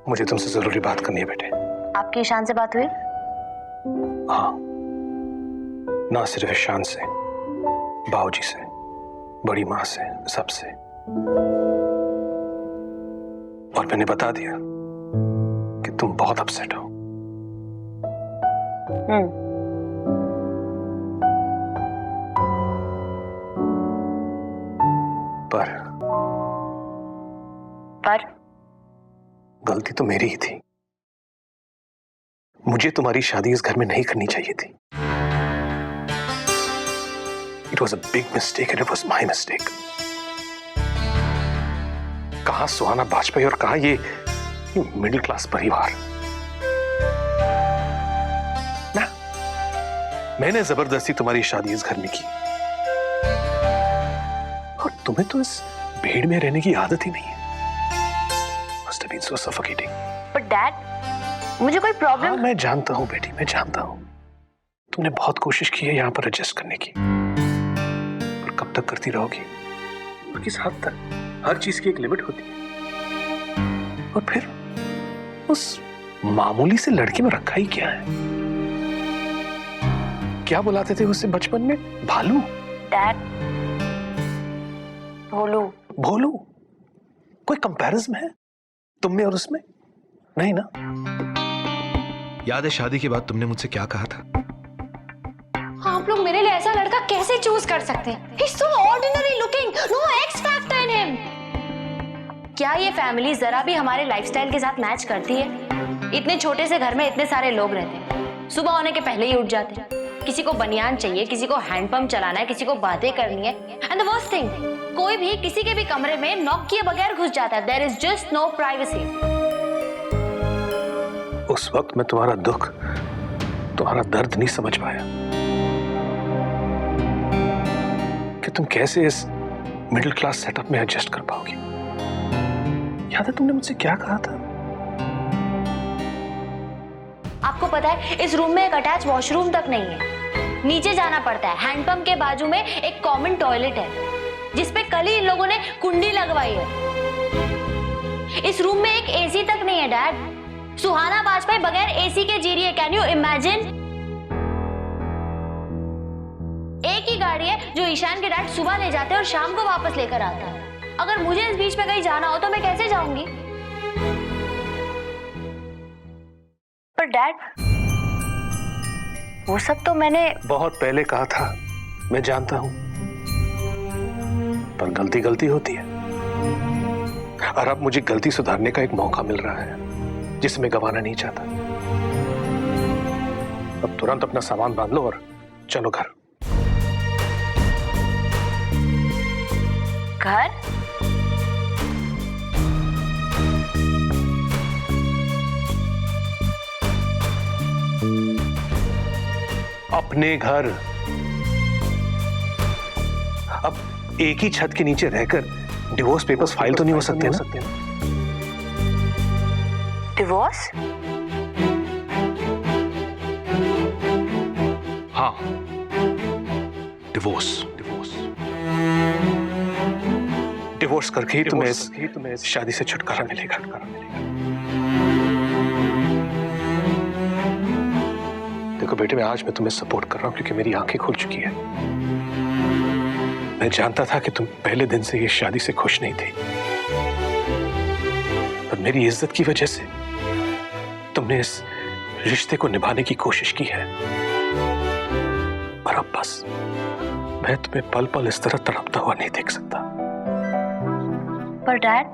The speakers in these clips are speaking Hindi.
मुझे तुमसे जरूरी बात करनी है बेटे। आपकी ईशान से बात हुई? हाँ, ना सिर्फ ईशान से, बाबूजी से, बड़ी माँ से, सबसे। और मैंने बता दिया कि तुम बहुत अपसेट हो। पर गलती तो मेरी ही थी। मुझे तुम्हारी शादी इस घर में नहीं करनी चाहिए थी। It was a big mistake and it was my mistake. कहां सुहाना वाजपेयी और कहां ये मिडिल क्लास परिवार। ना, मैंने जबरदस्ती तुम्हारी शादी इस घर में की और तुम्हें तो इस भीड़ में रहने की आदत ही नहीं है। Must have been so suffocating. But Dad, मुझे कोई प्रॉब्लम? हाँ, मैं जानता हूँ बेटी, मैं जानता हूँ। तुमने बहुत कोशिश की है यहाँ पर एडजस्ट करने की, पर कब तक करती रहोगी? और किस हद तक? हर चीज की एक लिमिट होती है। और फिर उस मामूली से लड़के में रखा ही क्या है? क्या बुलाते थे उसे बचपन में? भालू? डैड, भोलू। भोलू? कोई कंपैरिजन है तुम में और उसमें? नहीं ना? याद है शादी के बाद तुमने मुझसे क्या कहा था? आप लोग मेरे लिए ऐसा लड़का कैसे चूज कर सकते हैं? He's so ordinary looking, no X factor in him. क्या ये फैमिली जरा भी हमारे लाइफस्टाइल के साथ मैच करती है? इतने छोटे से घर में इतने सारे लोग रहते हैं, सुबह होने के पहले ही उठ जाते हैं। किसी को बनियान चाहिए, किसी को हैंडपंप चलाना है, किसी को बातें करनी है। एंड द वर्स्ट थिंग, कोई भी किसी के भी कमरे में नॉक किए बगैर घुस जाता है। There is just no privacy. उस वक्त मैं तुम्हारा दुख, तुम्हारा दर्द नहीं समझ पाया कि तुम कैसे इस मिडिल क्लास सेटअप में एडजस्ट कर पाओगी। याद है तुमने मुझसे क्या कहा था? आपको पता है इस रूम में एक अटैच वॉशरूम तक नहीं है, नीचे जाना पड़ता है। हैंडपंप के बाजू में एक कॉमन टॉयलेट है जिसपे कल ही इन लोगों ने कुंडी लगवाई है। इस रूम में एक एसी तक नहीं है डैड। सुहाना वाजपेयी बगैर एसी के जी रही है। Can you imagine? एक ही गाड़ी है जो ईशान के डैड सुबह ले जाते हैं और शाम को वापस लेकर आता है। अगर मुझे इस बीच में कहीं जाना हो तो मैं कैसे जाऊंगी? पर डैड, वो सब तो मैंने बहुत पहले कहा था, मैं जानता हूं, पर गलती गलती होती है। और अब मुझे गलती सुधारने का एक मौका मिल रहा है जिसे मैं गंवाना नहीं चाहता। अब तुरंत अपना सामान बांध लो और चलो घर। घर? अपने घर। अब एक ही छत के नीचे रहकर डिवोर्स पेपर्स फाइल तो नहीं हो सकते ना? डिवोर्स? हाँ, डिवोर्स। डिवोर्स करके ही तुम्हें इस शादी से छुटकारा मिलेगा। देखो बेटे, मैं आज तुम्हें सपोर्ट कर रहा हूं क्योंकि मेरी आंखें खुल चुकी है। मैं जानता था कि तुम पहले दिन से ये शादी से खुश नहीं थे, पर मेरी इज्जत की वजह से तुमने इस रिश्ते को निभाने की कोशिश की है। और अब बस मैं तुम्हें पल पल इस तरह तड़पता हुआ नहीं देख सकता। पर डैड,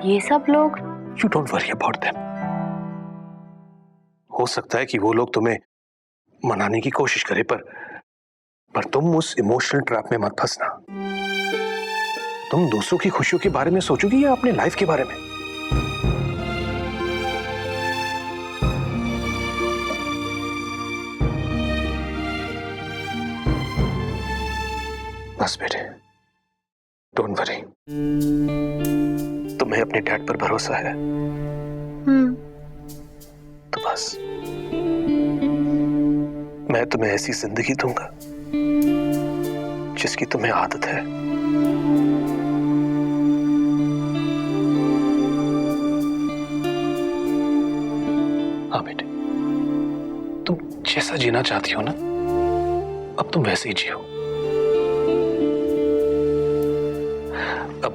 ये सब लोग? You don't worry about them. हो सकता है कि वो लोग तुम्हें मनाने की कोशिश करे, पर तुम उस इमोशनल ट्रैप में मत फंसना। तुम दूसरों की खुशियों के बारे में सोचोगी या अपने लाइफ के बारे में? बस बेटे, डोंट वरी। तुम्हें अपने डैड पर भरोसा है? तो बस मैं तुम्हें ऐसी जिंदगी दूंगा जिसकी तुम्हें आदत है। जैसा जीना चाहती हो ना, अब तुम वैसे ही जियो। अब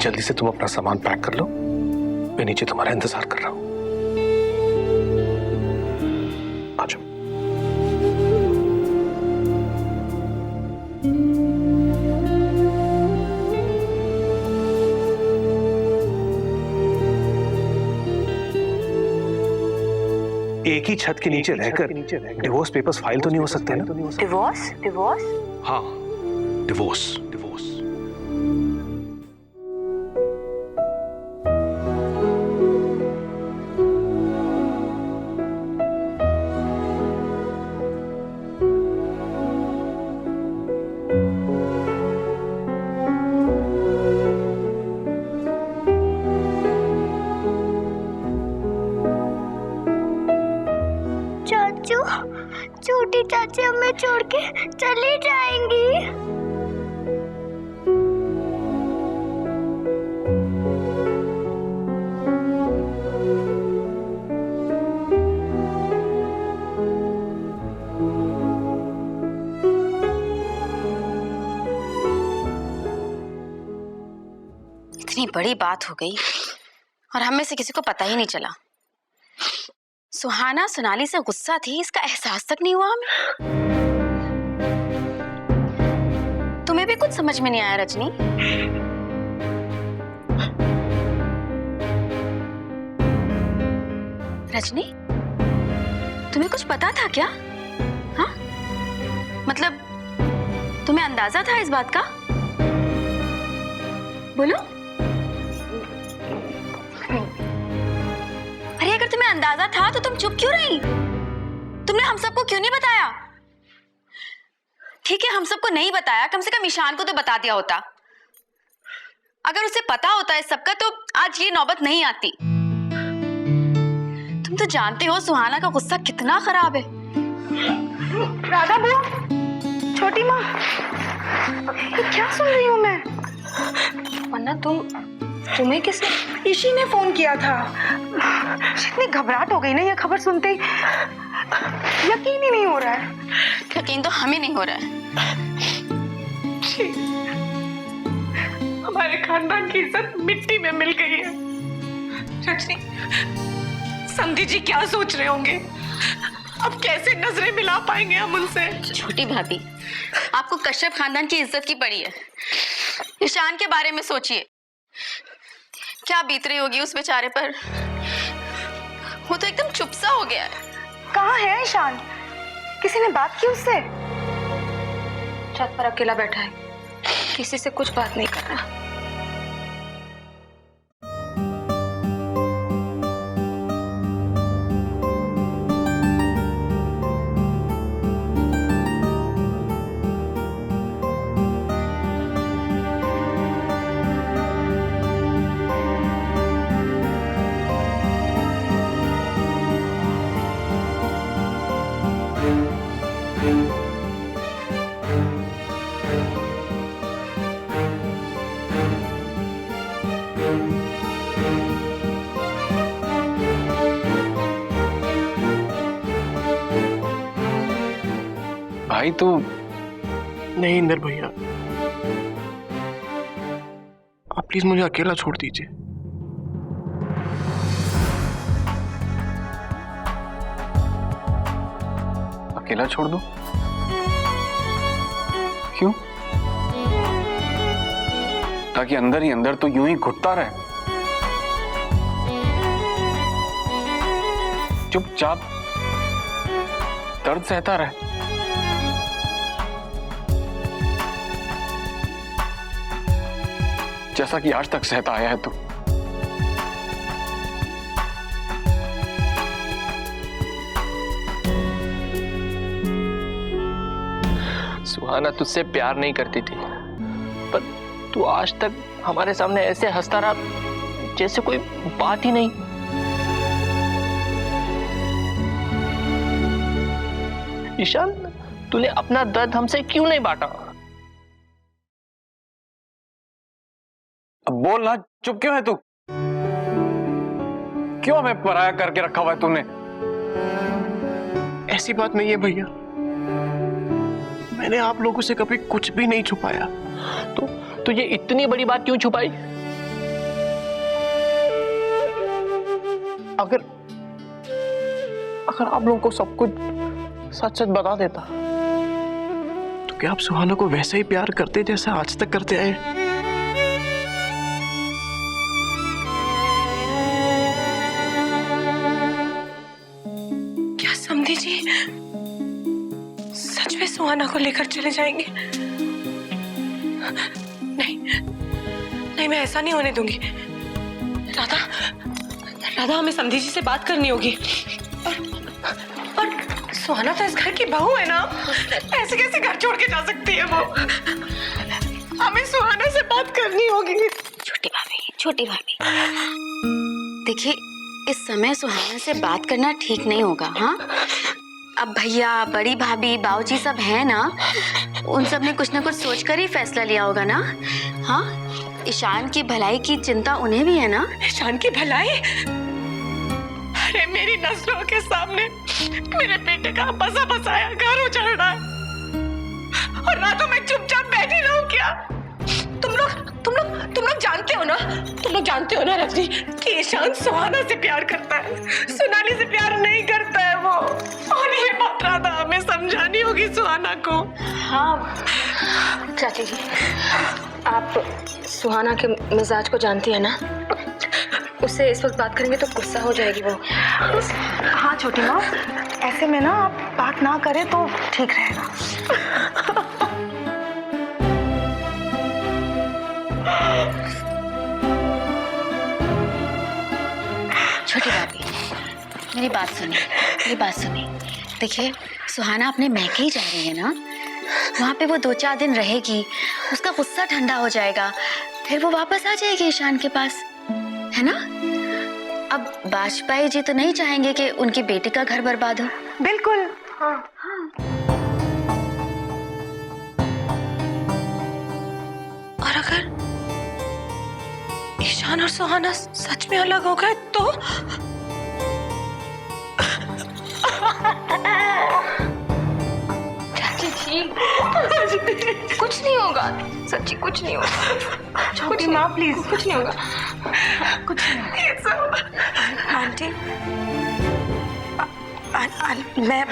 जल्दी से तुम अपना सामान पैक कर लो, मैं नीचे तुम्हारा इंतजार कर रहा हूं। आ जाओ। एक ही छत के नीचे रहकर डिवोर्स पेपर्स फाइल तो नहीं हो सकते ना? डिवोर्स? डिवोर्स? हाँ, डिवोर्स। डिवोर्स। चाचू, छोटी चाची हमें छोड़ के चली जाएंगी। इतनी बड़ी बात हो गई और हम में से किसी को पता ही नहीं चला। सुहाना सोनाली से गुस्सा थी, इसका एहसास तक नहीं हुआ हमें। तुम्हें भी कुछ समझ में नहीं आया रजनी? रजनी, तुम्हें कुछ पता था क्या? हाँ, मतलब तुम्हें अंदाजा था इस बात का? बोलो। अरे अगर तुम्हें अंदाजा था तो तुम चुप क्यों रही? तुमने हम सबको क्यों नहीं बताया? ठीक है, हम सबको नहीं बताया, कम से कम ईशान को तो बता दिया होता। अगर उसे पता होता है सबका तो आज ये नौबत नहीं आती। तुम तो जानते हो सुहाना का गुस्सा कितना खराब है। राधा बुआ, छोटी माँ, ये क्या सुन रही हूँ मैं? वरना तुम्हें किसने? ईशी ने फोन किया था। इतनी घबराहट हो गई ना ये खबर सुनते ही, यकीन ही नहीं हो रहा है। यकीन तो हमें नहीं हो रहा है। हमारे खानदान की इज्जत मिट्टी में मिल गई है। रजनी, समधी जी क्या सोच रहे होंगे? अब कैसे नजरें मिला पाएंगे हम उनसे? छोटी भाभी, आपको कश्यप खानदान की इज्जत की पड़ी है। ईशान के बारे में सोचिए, क्या बीत रही होगी उस बेचारे पर। वो तो एकदम चुप सा हो गया है। कहाँ है ईशान? किसी ने बात की उससे? छत पर अकेला बैठा है, किसी से कुछ बात नहीं कर रहा। भाई तो नहीं इंदर भैया, आप प्लीज मुझे अकेला छोड़ दीजिए। अकेला छोड़ दो? क्यों? ताकि अंदर ही अंदर तो यूं ही घुटता रहे, चुपचाप दर्द सहता रहे। जैसा कि आज तक सहता आया है तू। सुहाना तुझसे प्यार नहीं करती थी, पर तू आज तक हमारे सामने ऐसे हंसता रहा जैसे कोई बात ही नहीं। ईशान, तूने अपना दर्द हमसे क्यों नहीं बांटा? अब बोल ना, चुप क्यों है तू? क्यों हमें पराया करके रखा हुआ है तूने? ऐसी बात नहीं है भैया, मैंने आप लोगों से कभी कुछ भी नहीं छुपाया। तो ये इतनी बड़ी बात क्यों छुपाई? अगर आप लोगों को सब कुछ सच सच बता देता तो क्या आप सुहाना को वैसे ही प्यार करते जैसा आज तक करते आए? क्या समधी जी सच में सुहाना को लेकर चले जाएंगे? नहीं नहीं, मैं ऐसा नहीं होने दूंगी। राधा, हमें समधी जी से बात करनी होगी। और सुहाना तो इस घर की बहू है ना, ऐसे कैसे घर छोड़ के जा सकती है वो? हमें सुहाना से बात करनी होगी। छोटी भाभी, देखिए इस समय सुहाना से बात करना ठीक नहीं होगा। हाँ, अब भैया, बड़ी भाभी, बाऊजी सब हैं ना, उन सब ने कुछ ना कुछ सोचकर ही फैसला लिया होगा ना। हाँ, ईशान की भलाई की चिंता उन्हें भी है ना। ईशान की भलाई? अरे मेरी नजरों के सामने मेरे बेटे का बसा बसाया घर उजड़ रहा है और रातों में चुपचाप बैठी रहूं क्या? तुम लोग जानते हो ना, रजनी, कि ईशान सुहाना से प्यार करता है, सोनाली से प्यार नहीं करता है वो। और ये बात राधा हमें समझानी होगी सुहाना को। हाँ चाची जी, आप सुहाना के मिजाज को जानती है ना, उससे इस वक्त बात करेंगे तो गुस्सा हो जाएगी वो। हाँ छोटी माँ, ऐसे में ना आप बात ना करें तो ठीक रहेगा। छोटी भाभी, मेरी बात सुनिए। देखिए, सुहाना अपने मैके ही जा रही है ना, वहाँ पे वो 2-4 दिन रहेगी, उसका गुस्सा ठंडा हो जाएगा, फिर वो वापस आ जाएगी ईशान के पास, है ना? अब बाजपेयी जी तो नहीं चाहेंगे कि उनकी बेटी का घर बर्बाद हो। बिल्कुल। हाँ। और अगर ईशान और सुहाना सच में अलग हो गए तो? चाची जी, कुछ नहीं होगा, सच्ची कुछ नहीं होगा। छोटी माँ प्लीज, कुछ नहीं होगा, कुछ नहीं होगा। ये सब आंटी, मैं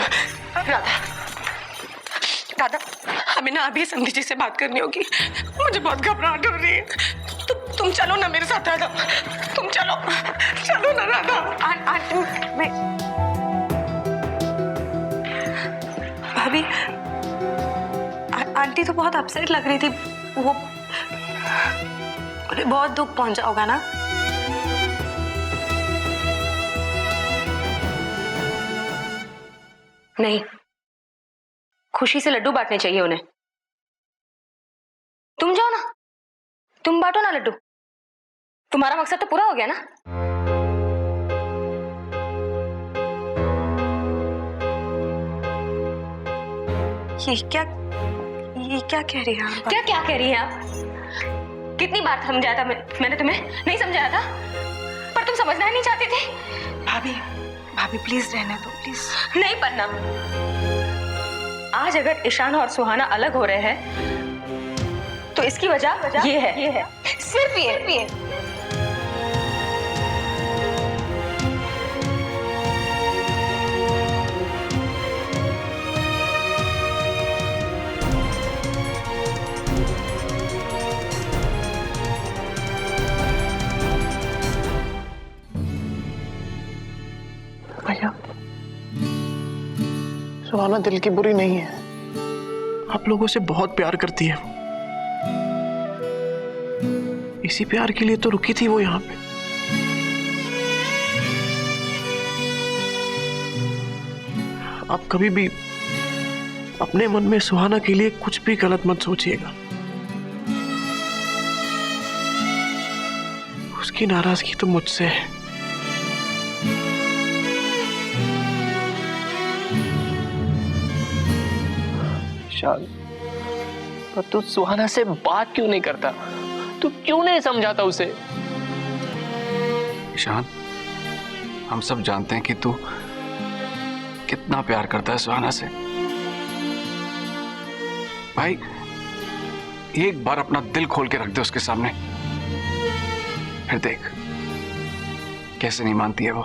राधा, हमें ना अभी समधी जी से बात करनी होगी। मुझे बहुत घबराहट हो रही है। तुम चलो ना मेरे साथ राधा, तुम चलो ना राधा। आंटी, मैं भाभी, आंटी तो बहुत अपसेट लग रही थी, वो बहुत दुख पहुंचा होगा ना? नहीं, खुशी से लड्डू बांटने चाहिए उन्हें। तुम जाओ ना, तुम बांटो ना लड्डू, तुम्हारा मकसद तो पूरा हो गया ना। ये क्या कह रही है आप? क्या कह रही हैं आप? कितनी बार समझाया था मैंने तुम्हें? नहीं समझाया था? पर तुम समझना ही नहीं चाहती थी। भाभी प्लीज रहने दो, प्लीज। नहीं पन्ना, आज अगर ईशान और सुहाना अलग हो रहे हैं तो इसकी वजह ये है, सिर्फ ये। भैया, सुहाना दिल की बुरी नहीं है, आप लोगों से बहुत प्यार करती है वो। इसी प्यार के लिए तो रुकी थी वो यहाँ पे। आप कभी भी अपने मन में सुहाना के लिए कुछ भी गलत मत सोचिएगा। उसकी नाराजगी तो मुझसे है। ईशान, पर तू सुहाना से बात क्यों नहीं करता? तू क्यों नहीं समझाता उसे? ईशान, हम सब जानते हैं कि तू कितना प्यार करता है सुहाना से। भाई एक बार अपना दिल खोल के रख दे उसके सामने, फिर देख कैसे नहीं मानती है वो।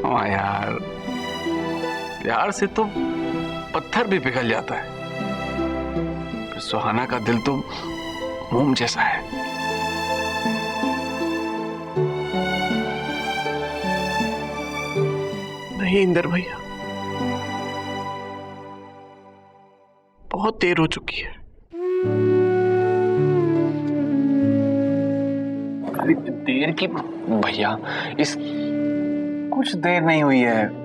हाँ यार, प्यार से तो पत्थर भी पिघल जाता है। सुहाना का दिल तो मोम जैसा है। नहीं इंदर भैया, बहुत देर हो चुकी है। देर की भैया, इस कुछ देर नहीं हुई है।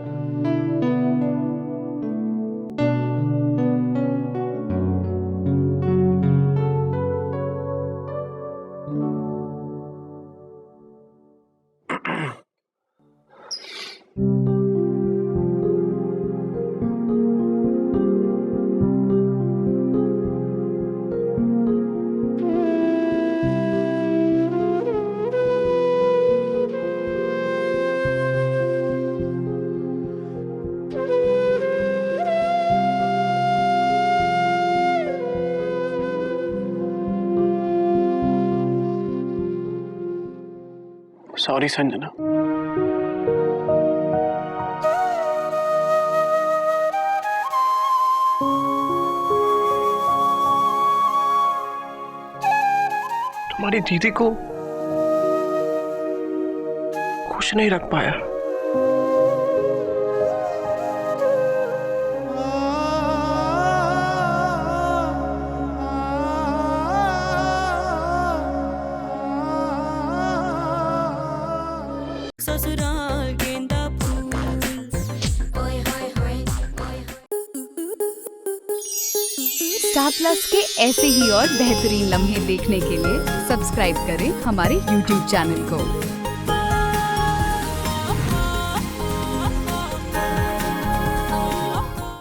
सॉरी संजना। तुम्हारी दीदी को खुश नहीं रख पाया। ससुराल गेंदा फूल। स्टार प्लस के ऐसे ही और बेहतरीन लम्हे देखने के लिए सब्सक्राइब करें हमारे YouTube चैनल को।